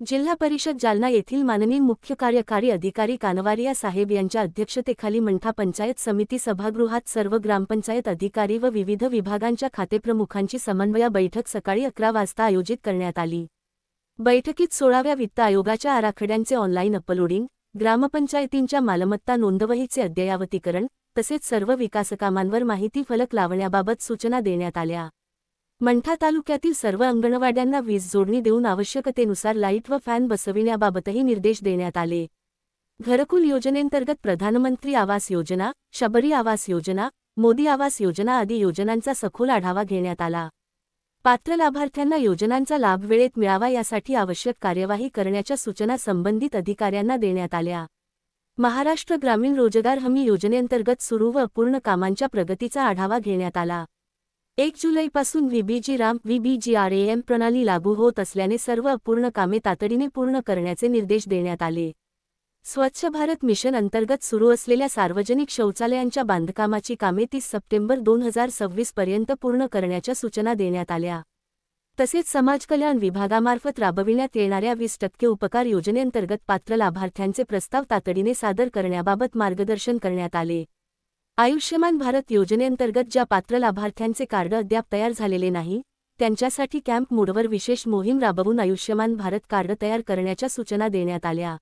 जिल्हा परिषद जालना येथील माननीय मुख्य कार्यकारी अधिकारी कानवारिया साहेब यांच्या अध्यक्षतेखाली मंठा पंचायत समिती सभागृहात सर्व ग्रामपंचायत अधिकारी व विविध विभागांच्या खातेप्रमुखांची समन्वय बैठक सकाळी 11 वाजता आयोजित करण्यात आली। बैठकीत 16व्या वित्त आयोगाच्या आराखड्यांचे ऑनलाईन अपलोडिंग, ग्रामपंचायतींच्या मालमत्ता नोंदवहीचे अद्ययावतीकरण तसेच सर्व विकासकामांवर माहिती फलक लावण्याबाबत सूचना देण्यात आल्या। मंठा तालुक्यातील सर्व अंगणवाड्यांना वीज जोडणी देऊन आवश्यकतेनुसार लाईट व फॅन बसविण्याबाबतही निर्देश देण्यात आले। घरकुल योजनेंतर्गत प्रधानमंत्री आवास योजना, शबरी आवास योजना, मोदी आवास योजना आदी योजनांचा सखोल आढावा घेण्यात आला। पात्र लाभार्थ्यांना योजनांचा लाभ वेळेत मिळावा यासाठी आवश्यक कार्यवाही करण्याच्या सूचना संबंधित अधिकाऱ्यांना देण्यात आल्या। महाराष्ट्र ग्रामीण रोजगार हमी योजनेंतर्गत सुरू व अपूर्ण कामांच्या प्रगतीचा आढावा घेण्यात आला। 1 जुलैपासून VBGRAM प्रणाली लागू होत असल्याने सर्व अपूर्ण कामे तातडीने पूर्ण करण्याचे निर्देश देण्यात आले। स्वच्छ भारत मिशन अंतर्गत सुरू असलेल्या सार्वजनिक शौचालयांच्या बांधकामाची कामे 30 सप्टेंबर 2026 पर्यंत पूर्ण करण्याच्या सूचना देण्यात आल्या। तसेच समाज कल्याण विभागामार्फत राबविण्यात येणाऱ्या 20% उपकार योजनेंतर्गत पात्र लाभार्थ्यांचे प्रस्ताव तातडीने सादर करण्याबाबत मार्गदर्शन करण्यात आले। आयुष्यमान भारत योजनेंतर्गत ज्या पात्र लाभार्थ्यांचे कार्ड अद्याप तयार झालेले नाही, त्यांच्यासाठी कॅम्प मोडवर विशेष मोहीम राबवून आयुष्यमान भारत कार्ड तयार करण्याच्या सूचना देण्यात आल्या।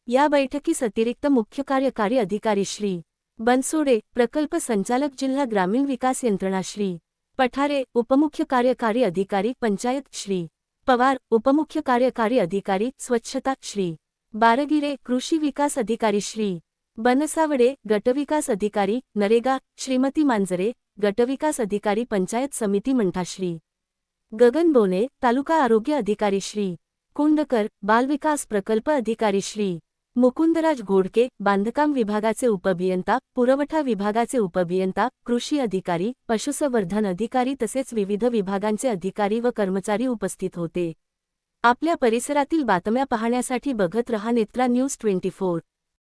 या बैठकीस अतिरिक्त मुख्य कार्यकारी अधिकारी श्री बनसोडे, प्रकल्प संचालक जिल्हा ग्रामीण विकास यंत्रणा श्री पठारे, उपमुख्य कार्यकारी अधिकारी पंचायत श्री पवार, उपमुख्य कार्यकारी अधिकारी स्वच्छता श्री बारगिरे, कृषी विकास अधिकारी श्री बनसावडे, गटविकास अधिकारी नरेगा श्रीमती मांजरे, गटविकास अधिकारी पंचायत समिती मंठा श्री गगन बोने, तालुका आरोग्य अधिकारी श्री कुंडकर, बालविकास प्रकल्प अधिकारी श्री मुकुंदराज घोडके, बांधकाम विभागाचे उपअभियंता, पुरवठा विभागाचे उपअभियंता, कृषी अधिकारी, पशुसंवर्धन अधिकारी तसेच विविध विभागांचे अधिकारी व कर्मचारी उपस्थित होते। आपल्या परिसरातील बातम्या पाहण्यासाठी बघत रहा नेत्रा न्यूज 24।